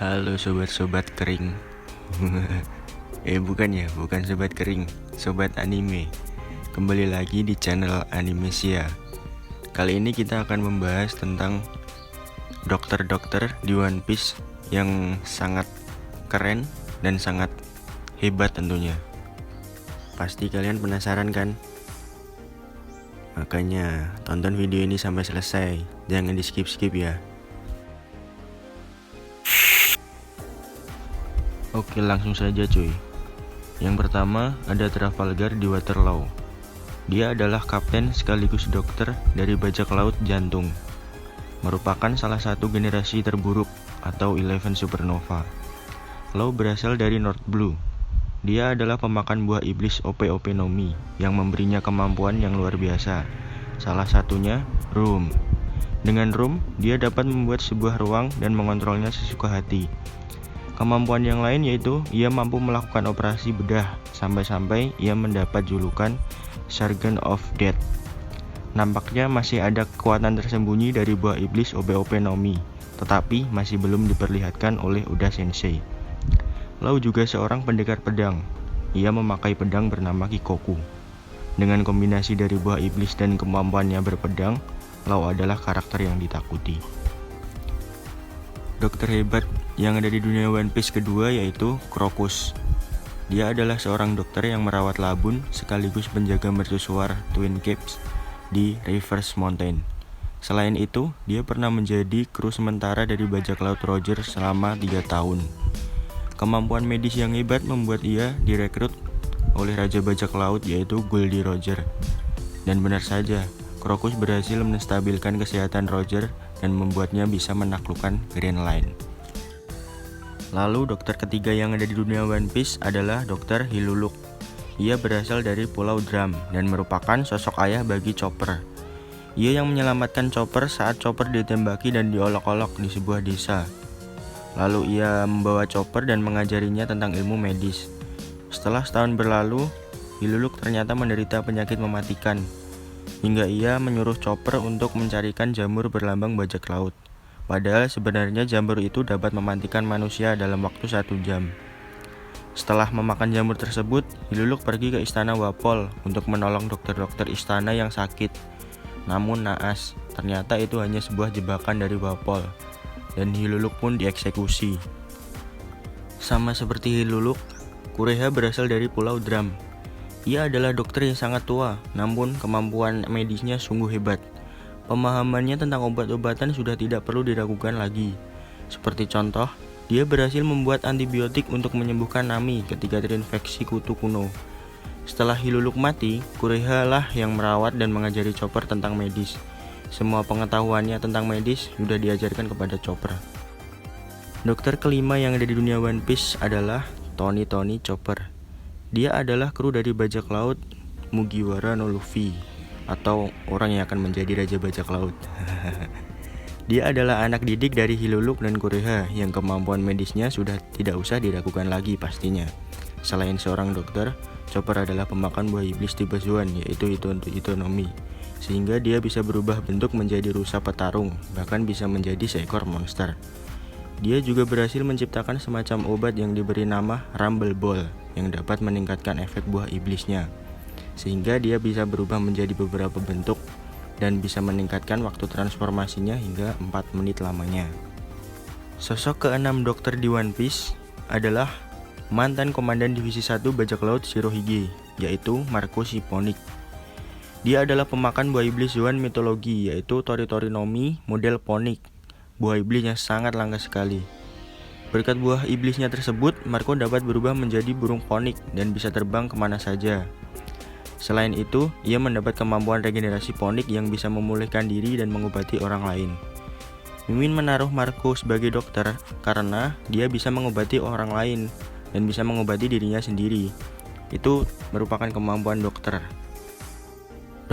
Halo sobat-sobat kering. Bukan sobat kering, sobat anime. Kembali lagi di channel Animesia. Kali ini kita akan membahas tentang dokter-dokter di One Piece yang sangat keren dan sangat hebat tentunya. Pasti kalian penasaran kan? Makanya tonton video ini sampai selesai, jangan di skip-skip ya. Oke, langsung saja cuy. Yang pertama ada Trafalgar di Waterloo. Dia adalah kapten sekaligus dokter dari bajak laut Jantung. Merupakan salah satu generasi terburuk atau 11 Supernova. Law berasal dari North Blue. Dia adalah pemakan buah iblis OP-OP Nomi yang memberinya kemampuan yang luar biasa. Salah satunya Room. Dengan Room, dia dapat membuat sebuah ruang dan mengontrolnya sesuka hati. Kemampuan yang lain yaitu ia mampu melakukan operasi bedah sampai-sampai ia mendapat julukan Sergeant of Death. Nampaknya masih ada kekuatan tersembunyi dari buah iblis OP-OP Nomi, tetapi masih belum diperlihatkan oleh Oda Sensei. Law juga seorang pendekar pedang. Ia memakai pedang bernama Kikoku. Dengan kombinasi dari buah iblis dan kemampuannya berpedang, Law adalah karakter yang ditakuti. Dokter hebat yang ada di dunia One Piece kedua yaitu Crocus. Dia adalah seorang dokter yang merawat labun sekaligus penjaga mercusuar Twin Caps di Reverse Mountain. Selain itu, dia pernah menjadi kru sementara dari bajak laut Roger selama 3 tahun. Kemampuan medis yang hebat membuat ia direkrut oleh Raja Bajak Laut yaitu Goldie Roger. Dan benar saja, Crocus berhasil menstabilkan kesehatan Roger dan membuatnya bisa menaklukkan Grand Line. Lalu dokter ketiga yang ada di dunia One Piece adalah Dokter Hiluluk. Ia berasal dari Pulau Drum dan merupakan sosok ayah bagi Chopper. Ia yang menyelamatkan Chopper saat Chopper ditembaki dan diolok-olok di sebuah desa. Lalu ia membawa Chopper dan mengajarinya tentang ilmu medis. Setelah setahun berlalu, Hiluluk ternyata menderita penyakit mematikan, hingga ia menyuruh Chopper untuk mencarikan jamur berlambang bajak laut. Padahal sebenarnya jamur itu dapat mematikan manusia dalam waktu 1 jam. Setelah memakan jamur tersebut, Hiluluk pergi ke istana Wapol untuk menolong dokter-dokter istana yang sakit. Namun naas, ternyata itu hanya sebuah jebakan dari Wapol, dan Hiluluk pun dieksekusi. Sama seperti Hiluluk, Kureha berasal dari Pulau Drum. Ia adalah dokter yang sangat tua, namun kemampuan medisnya sungguh hebat. Pemahamannya tentang obat-obatan sudah tidak perlu diragukan lagi. Seperti contoh, dia berhasil membuat antibiotik untuk menyembuhkan Nami ketika terinfeksi kutu kuno. Setelah Hiluluk mati, Kureha lah yang merawat dan mengajari Chopper tentang medis. Semua pengetahuannya tentang medis sudah diajarkan kepada Chopper. Dokter kelima yang ada di dunia One Piece adalah Tony Chopper. Dia adalah kru dari bajak laut Mugiwara no Luffy, atau orang yang akan menjadi raja bajak laut. Dia adalah anak didik dari Hiluluk dan Kureha yang kemampuan medisnya sudah tidak usah diragukan lagi pastinya. Selain seorang dokter, Chopper adalah pemakan buah iblis tipe Zoan yaitu Itonomi, sehingga dia bisa berubah bentuk menjadi rusa petarung, bahkan bisa menjadi seekor monster. Dia juga berhasil menciptakan semacam obat yang diberi nama Rumble Ball yang dapat meningkatkan efek buah iblisnya, sehingga dia bisa berubah menjadi beberapa bentuk dan bisa meningkatkan waktu transformasinya hingga 4 menit lamanya. Sosok keenam dokter di One Piece adalah mantan komandan divisi 1 bajak laut Shirohige, yaitu Marco Siponic. Dia adalah pemakan buah iblis Zoan mitologi yaitu Tori Nomi model Ponic. Buah iblis yang sangat langka sekali. Berkat buah iblisnya tersebut, Marco dapat berubah menjadi burung Ponic dan bisa terbang kemana saja. Selain itu, ia mendapat kemampuan regenerasi Ponic yang bisa memulihkan diri dan mengobati orang lain. Mimin menaruh Marco sebagai dokter karena dia bisa mengobati orang lain dan bisa mengobati dirinya sendiri. Itu merupakan kemampuan dokter.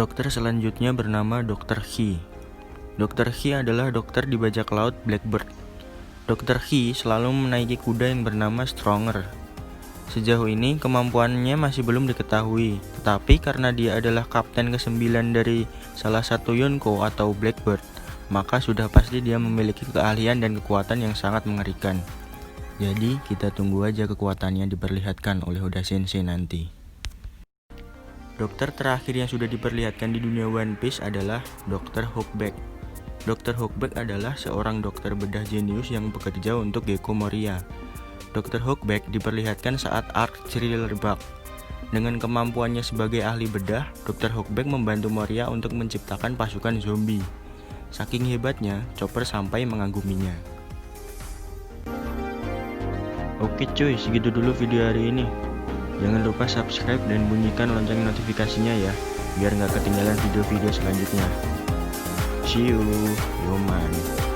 Dokter selanjutnya bernama Dr. He. Dr. He adalah dokter di bajak laut Blackbird. Dr. He selalu menaiki kuda yang bernama Stronger. Sejauh ini kemampuannya masih belum diketahui, tetapi karena dia adalah kapten ke-9 dari salah satu Yonko atau Blackbird, maka sudah pasti dia memiliki keahlian dan kekuatan yang sangat mengerikan. Jadi kita tunggu aja kekuatannya diperlihatkan oleh Oda Sensei nanti. Dokter terakhir yang sudah diperlihatkan di dunia One Piece adalah Dr. Hookback. Dr. Hookback adalah seorang dokter bedah jenius yang bekerja untuk Gecko Moria. Dr. Hookback diperlihatkan saat arc Thriller Bark. Dengan kemampuannya sebagai ahli bedah, Dr. Hookback membantu Moria untuk menciptakan pasukan zombie. Saking hebatnya, Chopper sampai mengaguminya. Oke cuy, segitu dulu video hari ini. Jangan lupa subscribe dan bunyikan lonceng notifikasinya ya, biar nggak ketinggalan video-video selanjutnya. See you, yo man.